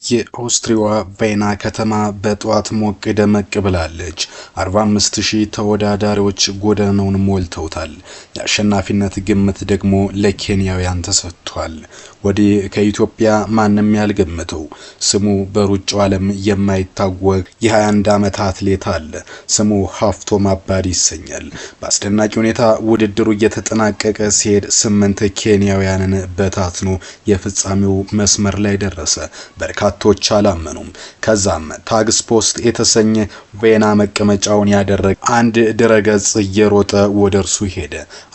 የኦስትሪያዋ ቬና ከተማ በጧት ሞቅ ደመቅ ብላለች። 45000 ተወዳዳሪዎች ጎዳናውን ሞልተውታል። የአሸናፊነት ግምት ደግሞ ለኬንያውያን ተሰጥቷል። ወዲህ ከኢትዮጵያ ማንም ያልገመተው ስሙ በሩጫው ዓለም የማይታወቅ የ21 ዓመት አትሌት አለ። ስሙ ሀፍቶም አባዲ ይሰኛል። በአስደናቂ ሁኔታ ውድድሩ እየተጠናቀቀ ሲሄድ 8 ኬንያውያንን በታትኖ የፍጻሜው መስመር ላይ ደረሰ። በርካቶች አላመኑም። ከዛም ታግስ ፖስት የተሰኘ ቬና መቀመጫውን ያደረገ አንድ ድረገጽ እየሮጠ ወደ እርሱ ሄደ።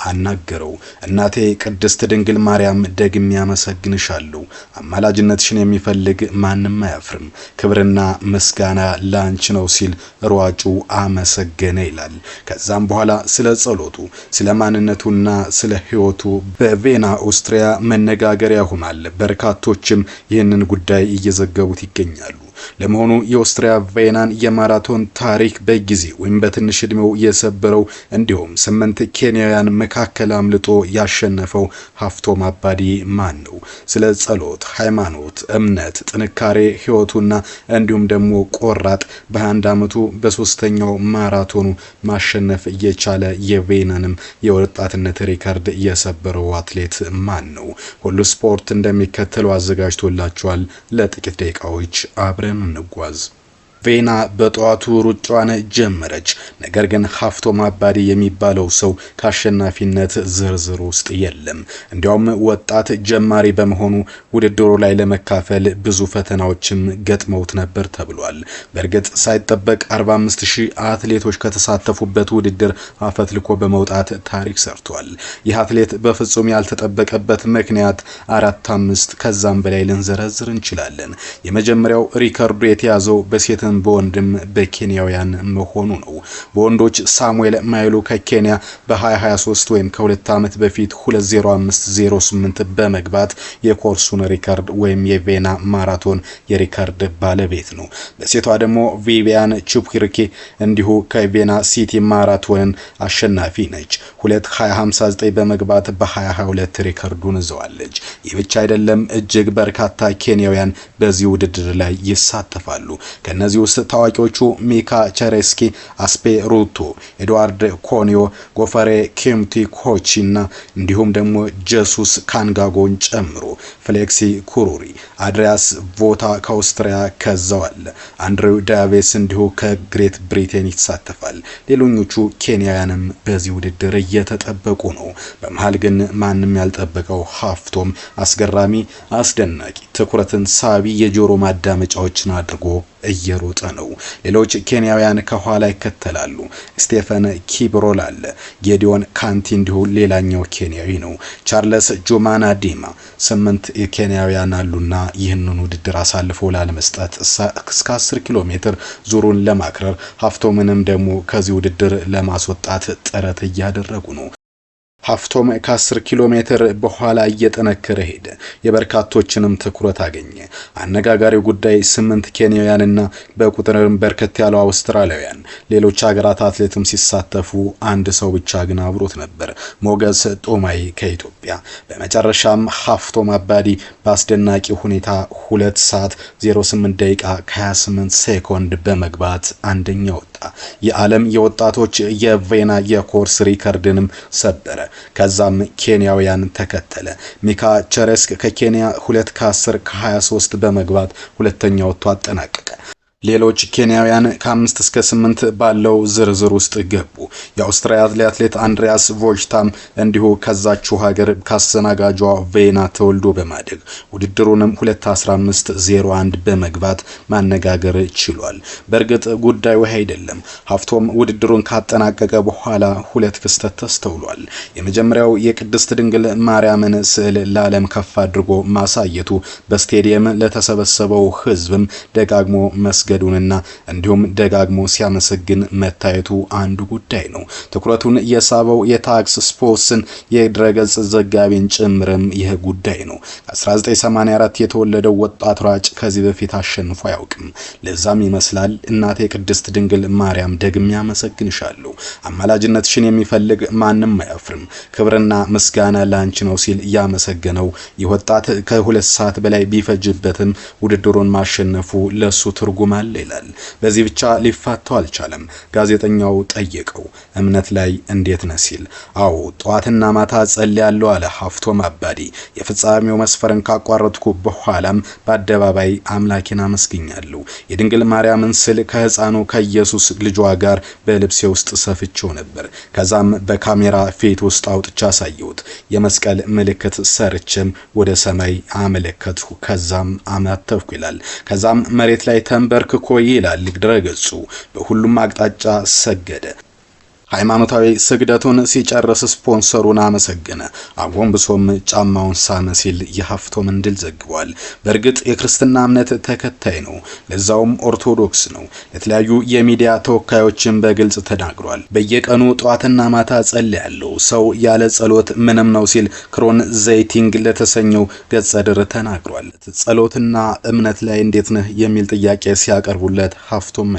አናገረው። እናቴ ቅድስት ድንግል ማርያም ደግሜ ያመሰግንሻለሁ። አማላጅነትሽን የሚፈልግ ማንም አያፍርም። ክብርና ምስጋና ላንቺ ነው ሲል ሯጩ አመሰገነ ይላል። ከዛም በኋላ ስለ ጸሎቱ፣ ስለ ማንነቱና ስለ ሕይወቱ በቬና ኦስትሪያ መነጋገሪያ ሆኗል። በርካቶችም ይህንን ጉዳይ እየዘገቡት ይገኛሉ። ለመሆኑ የኦስትሪያ ቬናን የማራቶን ታሪክ በጊዜ ወይም በትንሽ እድሜው የሰበረው እንዲሁም 8 ኬንያውያን መካከል አምልጦ ያሸነፈው ሀፍቶም አባዲ ማን ነው? ስለ ጸሎት፣ ሃይማኖት፣ እምነት፣ ጥንካሬ ሕይወቱና እንዲሁም ደግሞ ቆራጥ በ21 ዓመቱ በሶስተኛው ማራቶኑ ማሸነፍ እየቻለ የቬናንም የወጣትነት ሪካርድ የሰበረው አትሌት ማን ነው? ሁሉ ስፖርት እንደሚከተለው አዘጋጅቶላችኋል። ለጥቂት ደቂቃዎች አብረን እንጓዝ። ቬና በጧቱ ሩጫዋን ጀመረች። ነገር ግን ሀፍቶም አባዲ የሚባለው ሰው ከአሸናፊነት ዝርዝር ውስጥ የለም። እንዲያውም ወጣት ጀማሪ በመሆኑ ውድድሩ ላይ ለመካፈል ብዙ ፈተናዎችም ገጥመውት ነበር ተብሏል። በእርግጥ ሳይጠበቅ 45000 አትሌቶች ከተሳተፉበት ውድድር አፈትልኮ በመውጣት ታሪክ ሰርቷል። ይህ አትሌት በፍጹም ያልተጠበቀበት ምክንያት 4-5 ከዛም በላይ ልንዘረዝር እንችላለን። የመጀመሪያው ሪከርዱ የተያዘው በሴት በወንድም በኬንያውያን መሆኑ ነው። በወንዶች ሳሙኤል ማይሉ ከኬንያ በ2023 ወይም ከ2 ዓመት በፊት 2:05:08 በመግባት የኮርሱን ሪካርድ ወይም የቬና ማራቶን የሪካርድ ባለቤት ነው። በሴቷ ደግሞ ቪቪያን ቺፕኪርኪ እንዲሁ ከቬና ሲቲ ማራቶን አሸናፊ ነች። 2:20:59 በመግባት በ2022 ሪካርዱን ይዘዋለች። ይህ ብቻ አይደለም፣ እጅግ በርካታ ኬንያውያን በዚህ ውድድር ላይ ይሳተፋሉ። ከነዚህ ውስጥ ታዋቂዎቹ ሚካ ቸሬስኪ፣ አስፔ ሩቶ፣ ኤድዋርድ ኮኒዮ፣ ጎፈሬ ኪምቲ ኮቺና እንዲሁም ደግሞ ጀሱስ ካንጋጎን ጨምሮ ፍሌክሲ ኩሩሪ፣ አድሪያስ ቮታ ከአውስትሪያ ከዛው አለ። አንድሬው ዳቬስ እንዲሁ ከግሬት ብሪቴን ይሳተፋል። ሌሎኞቹ ኬንያውያንም በዚህ ውድድር እየተጠበቁ ነው። በመሃል ግን ማንም ያልጠበቀው ሀፍቶም አስገራሚ፣ አስደናቂ፣ ትኩረትን ሳቢ የጆሮ ማዳመጫዎችን አድርጎ እየሮጠ ነው። ሌሎች ኬንያውያን ከኋላ ይከተላሉ። ስቴፈን ኪብሮል አለ። ጌዲዮን ካንቲ እንዲሁ ሌላኛው ኬንያዊ ነው። ቻርለስ ጁማና ዲማ 8 ኬንያውያን አሉና ይህንን ውድድር አሳልፎ ላለመስጠት እስከ 10 ኪሎ ሜትር ዙሩን ለማክረር ሀፍቶምንም ደግሞ ከዚህ ውድድር ለማስወጣት ጥረት እያደረጉ ነው። ሀፍቶም ከ10 ኪሎ ሜትር በኋላ እየጠነከረ ሄደ። የበርካቶችንም ትኩረት አገኘ። አነጋጋሪው ጉዳይ 8 ኬንያውያንና በቁጥርም በርከት ያለው አውስትራሊያውያን፣ ሌሎች ሀገራት አትሌትም ሲሳተፉ አንድ ሰው ብቻ ግን አብሮት ነበር፣ ሞገስ ጦማይ ከኢትዮጵያ። በመጨረሻም ሀፍቶም አባዲ በአስደናቂ ሁኔታ 2 ሰዓት 08 ደቂቃ ከ28 ሴኮንድ በመግባት አንደኛ ወጣ። የዓለም የወጣቶች የቬና የኮርስ ሪከርድንም ሰበረ። ከዛም ኬንያውያን ተከተለ። ሚካ ቸሬስክ ከኬንያ 2:10:23 በመግባት ሁለተኛ ወጥቶ አጠናቀቀ። ሌሎች ኬንያውያን ከ5 እስከ 8 ባለው ዝርዝር ውስጥ ገቡ። የአውስትሪያ አትሌት አንድሪያስ ቮጅታም እንዲሁ ከዛችው ሀገር ካስተናጋጇ ቬና ተወልዶ በማደግ ውድድሩንም 2:15:01 በመግባት ማነጋገር ችሏል። በእርግጥ ጉዳዩ ይሄ አይደለም። ሀፍቶም ውድድሩን ካጠናቀቀ በኋላ 2 ክስተት ተስተውሏል። የመጀመሪያው የቅድስት ድንግል ማርያምን ስዕል ለዓለም ከፍ አድርጎ ማሳየቱ በስቴዲየም ለተሰበሰበው ሕዝብም ደጋግሞ መስገን ማመስገዱንና እንዲሁም ደጋግሞ ሲያመሰግን መታየቱ አንዱ ጉዳይ ነው። ትኩረቱን የሳበው የታክስ ስፖርትስን የድረገጽ ዘጋቢን ጭምርም ይህ ጉዳይ ነው። ከ1984 የተወለደው ወጣት ሯጭ ከዚህ በፊት አሸንፎ አያውቅም። ለዛም ይመስላል እናቴ ቅድስት ድንግል ማርያም ደግሜ አመሰግንሻለሁ፣ አማላጅነትሽን የሚፈልግ ማንም አያፍርም፣ ክብርና ምስጋና ላንቺ ነው ሲል ያመሰገነው ይህ ወጣት ከ2 ሰዓት በላይ ቢፈጅበትም ውድድሩን ማሸነፉ ለሱ ትርጉም አለ ይላል። በዚህ ብቻ ሊፋታው አልቻለም። ጋዜጠኛው ጠየቀው እምነት ላይ እንዴት ነህ ሲል አዎ ጧትና ማታ ጸልያለሁ አለ ሀፍቶም አባዲ። የፍጻሜው መስፈርን ካቋረጥኩ በኋላም በአደባባይ አምላኬን አመስግኛለሁ። የድንግል ማርያምን ስል ከህፃኑ ከኢየሱስ ልጇ ጋር በልብሴ ውስጥ ሰፍቼው ነበር። ከዛም በካሜራ ፊት ውስጥ አውጥቻ አሳየሁት። የመስቀል ምልክት ሰርችም ወደ ሰማይ አመለከትኩ። ከዛም አማተብኩ ይላል። ከዛም መሬት ላይ ተንበርክኮ ይላል ድረገጹ በሁሉም አቅጣጫ ሰገደ። ሃይማኖታዊ ስግደቱን ሲጨርስ ስፖንሰሩን አመሰገነ። አጎንብሶም ጫማውን ሳመ ሲል የሀፍቶም ድል ዘግቧል። በእርግጥ የክርስትና እምነት ተከታይ ነው፣ ለዛውም ኦርቶዶክስ ነው። የተለያዩ የሚዲያ ተወካዮችን በግልጽ ተናግሯል። በየቀኑ ጧትና ማታ ጸልያለሁ፣ ሰው ያለ ጸሎት ምንም ነው ሲል ክሮን ዘይቲንግ ለተሰኘው ገጸ ድር ተናግሯል። ጸሎትና እምነት ላይ እንዴት ነህ የሚል ጥያቄ ሲያቀርቡለት ሀፍቶም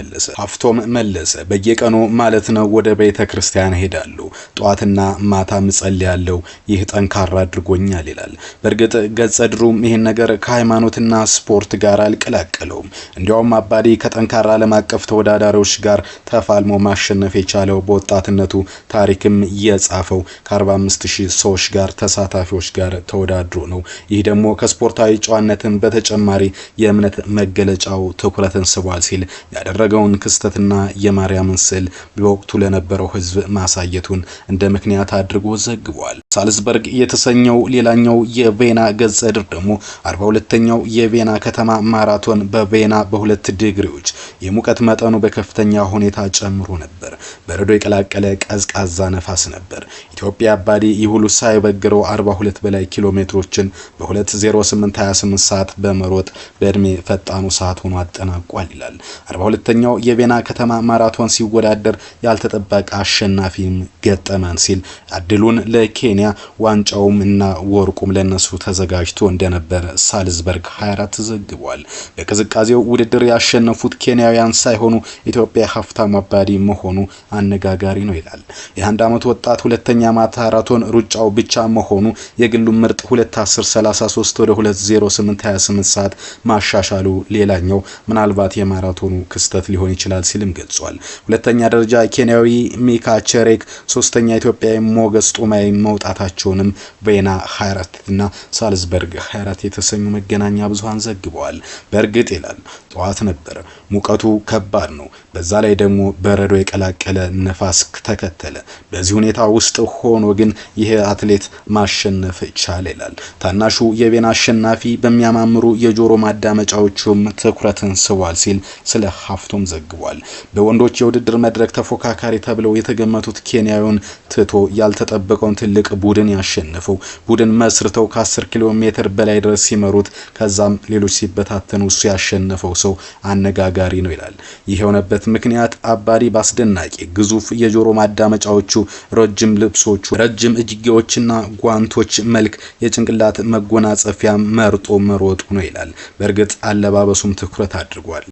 መለሰ በየቀኑ ማለት ነው ወደ ቤተ ክርስቲያን ሄዳሉ፣ ጧትና ማታ ጸልያለሁ፣ ይህ ጠንካራ አድርጎኛል ይላል። በእርግጥ ገጸ ድሩም ይህን ነገር ከሃይማኖትና ስፖርት ጋር አልቀላቀለውም። እንዲያውም አባዲ ከጠንካራ ዓለም አቀፍ ተወዳዳሪዎች ጋር ተፋልሞ ማሸነፍ የቻለው በወጣትነቱ ታሪክም የጻፈው ከ45000 ሰዎች ጋር ተሳታፊዎች ጋር ተወዳድሮ ነው። ይህ ደግሞ ከስፖርታዊ ጨዋነትን በተጨማሪ የእምነት መገለጫው ትኩረትን ስቧል ሲል ያደረገውን ክስተትና የማርያምን ስዕል በወቅቱ ለነበረው ህዝብ ማሳየቱን እንደ ምክንያት አድርጎ ዘግቧል። ሳልዝበርግ የተሰኘው ሌላኛው የቬና ገጸ ድር ደግሞ 42ኛው የቬና ከተማ ማራቶን በቬና በ2 ዲግሪዎች የሙቀት መጠኑ በከፍተኛ ሁኔታ ጨምሮ ነበር። በረዶ የቀላቀለ ቀዝቃዛ ነፋስ ነበር። ኢትዮጵያ አባዲ ይሁሉ ሳይበግረው 42 በላይ ኪሎ ሜትሮችን በ2:08:28 ሰዓት በመሮጥ በእድሜ ፈጣኑ ሰዓት ሆኖ አጠናቋል ይላል። 42ኛው የቬና ከተማ ማራቶን ሲወዳደር ያልተጠበቀ አሸናፊም ገጠመን ሲል አድሉን ለኬንያ ዋንጫውም እና ወርቁም ለነሱ ተዘጋጅቶ እንደነበረ ሳልዝበርግ 24 ዘግቧል። በቅዝቃዜው ውድድር ያሸነፉት ኬንያውያን ሳይሆኑ ኢትዮጵያ ሀፍታም አባዲ መሆኑ አነጋጋሪ ነው ይላል። የ1 ዓመት ወጣት ሁለተኛ ማራቶን ሩጫው ብቻ መሆኑ የግሉ ምርጥ 2:10:33 ወደ 2:08:28 ሰዓት ማሻሻሉ ሌላኛው ምናልባት የማራቶኑ ክስተት ሊሆን ይችላል ሲልም ገልጿል። ሁለተኛ ደረጃ ኬንያዊ ሚካ ቸሬክ፣ ሶስተኛ ኢትዮጵያዊ ሞገስ ጡማይ መውጣታቸውንም ቬና 24 እና ሳልዝበርግ 24 የተሰኙ መገናኛ ብዙሃን ዘግበዋል። በእርግጥ ይላል ጠዋት ነበር፣ ሙቀቱ ከባድ ነው፣ በዛ ላይ ደግሞ በረዶ የቀላቀለ ነፋስ ተከተለ። በዚህ ሁኔታ ውስጥ ሆኖ ግን ይሄ አትሌት ማሸነፍ ቻለ ይላል። ታናሹ የቬና አሸናፊ በሚያማምሩ የጆሮ ማዳመጫዎቹም ትኩረትን ስቧል ሲል ስለ ሀፍቶም ዘግቧል። በወንዶች የውድድር መድረክ ተፎካካሪ ተብለው የተገመቱት ኬንያውን ትቶ ያልተጠበቀውን ትልቅ ቡድን ያሸነፈው ቡድን መስርተው ከ10 ኪሎ ሜትር በላይ ድረስ ሲመሩት ከዛም ሌሎች ሲበታተኑ እሱ ያሸነፈው ሰው አነጋጋሪ ነው ይላል። ይህ የሆነበት ምክንያት አባዲ ባስደናቂ ግዙፍ የጆሮ ማዳመጫዎቹ፣ ረጅም ልብሶቹ፣ ረጅም እጅጌዎችና ጓንቶች መልክ የጭንቅላት መጎናጸፊያ መርጦ መሮጡ ነው ይላል። በእርግጥ አለባበሱም ትኩረት አድርጓል።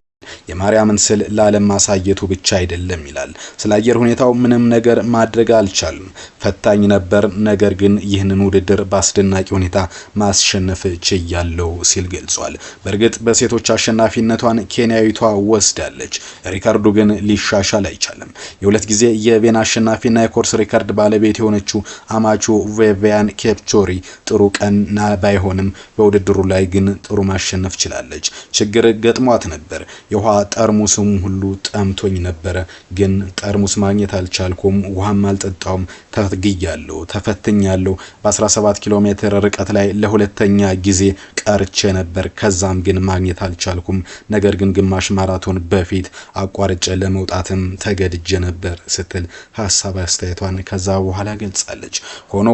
የማርያምን ስዕል ለዓለም ማሳየቱ ብቻ አይደለም ይላል። ስለ አየር ሁኔታው ምንም ነገር ማድረግ አልቻልም፣ ፈታኝ ነበር፣ ነገር ግን ይህንን ውድድር በአስደናቂ ሁኔታ ማስሸነፍ ችያለሁ ሲል ገልጿል። በእርግጥ በሴቶች አሸናፊነቷን ኬንያዊቷ ወስዳለች። ሪካርዱ ግን ሊሻሻል አይቻልም። የሁለት ጊዜ የቬና አሸናፊና የኮርስ ሪካርድ ባለቤት የሆነችው አማቹ ቬቪያን ኬፕቾሪ ጥሩ ቀን ባይሆንም በውድድሩ ላይ ግን ጥሩ ማሸነፍ ችላለች። ችግር ገጥሟት ነበር። የውሃ ጠርሙስም ሁሉ ጠምቶኝ ነበረ፣ ግን ጠርሙስ ማግኘት አልቻልኩም፣ ውሃም አልጠጣውም፣ ተግያለሁ፣ ተፈትኛለሁ። በ17 ኪሎ ሜትር ርቀት ላይ ለሁለተኛ ጊዜ ቀርቼ ነበር፣ ከዛም ግን ማግኘት አልቻልኩም። ነገር ግን ግማሽ ማራቶን በፊት አቋርጬ ለመውጣትም ተገድጄ ነበር ስትል ሀሳብ አስተያየቷን ከዛ በኋላ ገልጻለች። ሆኖ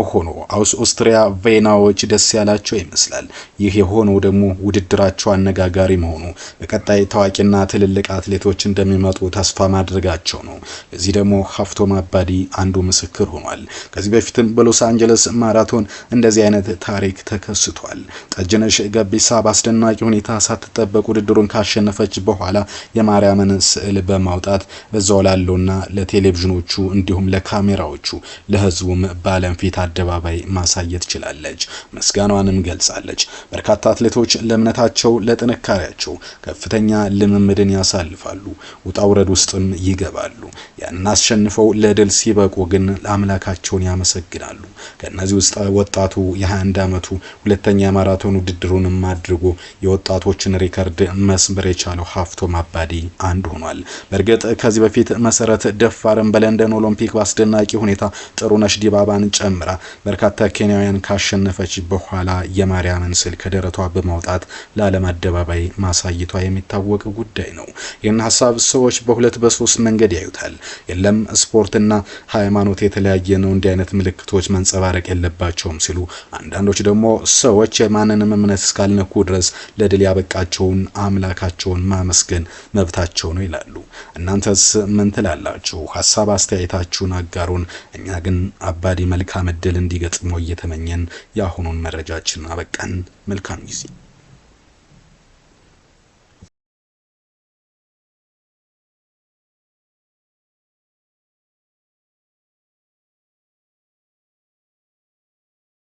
ኦስትሪያ ቬናዎች ደስ ያላቸው ይመስላል። ይህ የሆነው ደግሞ ውድድራቸው አነጋጋሪ መሆኑ በቀጣይ ታዋቂና ትልልቅ አትሌቶች እንደሚመጡ ተስፋ ማድረጋቸው ነው። ለዚህ ደግሞ ሀፍቶም አባዲ አንዱ ምስክር ሆኗል። ከዚህ በፊትም በሎስ አንጀለስ ማራቶን እንደዚህ አይነት ታሪክ ተከስቷል። ጠጅነሽ ገቢሳ በአስደናቂ ሁኔታ ሳትጠበቅ ውድድሩን ካሸነፈች በኋላ የማርያምን ስዕል በማውጣት በዛው ላለውና ለቴሌቪዥኖቹ እንዲሁም ለካሜራዎቹ ለህዝቡም በዓለም ፊት አደባባይ ማሳየት ችላለች። ምስጋናዋንም ገልጻለች። በርካታ አትሌቶች ለእምነታቸው ለጥንካሬያቸው ከፍተኛ ልምምድን ያሳልፋሉ፣ ውጣ ውረድ ውስጥም ይገባሉ። ያንን አሸንፈው ለድል ሲበቁ ግን አምላካቸውን ያመሰግናሉ። ከነዚህ ውስጥ ወጣቱ የ21 ዓመቱ ሁለተኛ ማራቶን ውድድሩንም አድርጎ የወጣቶችን ሪከርድ መስበር የቻለው ሀፍቶም አባዲ አንዱ ሆኗል። በእርግጥ ከዚህ በፊት መሰረት ደፋርን በለንደን ኦሎምፒክ በአስደናቂ ሁኔታ ጥሩነሽ ዲባባን ጨምራ በርካታ ኬንያውያን ካሸነፈች በኋላ የማርያምን ስዕል ከደረቷ በማውጣት ለዓለም አደባባይ ማሳየቷ የሚታወቅ ጉዳይ ነው። ይህን ሀሳብ ሰዎች በሁለት በሶስት መንገድ ያዩታል። የለም ስፖርትና ሃይማኖት የተለያየ ነው፣ እንዲህ አይነት ምልክቶች መንጸባረቅ የለባቸውም ሲሉ፣ አንዳንዶች ደግሞ ሰዎች የማንንም እምነት እስካልነኩ ድረስ ለድል ያበቃቸውን አምላካቸውን ማመስገን መብታቸው ነው ይላሉ። እናንተስ ምን ትላላችሁ? ሀሳብ አስተያየታችሁን አጋሩን። እኛ ግን አባዲ መልካም እድል እንዲገጥመው እየተመኘን የአሁኑን መረጃችን አበቃን። መልካም ጊዜ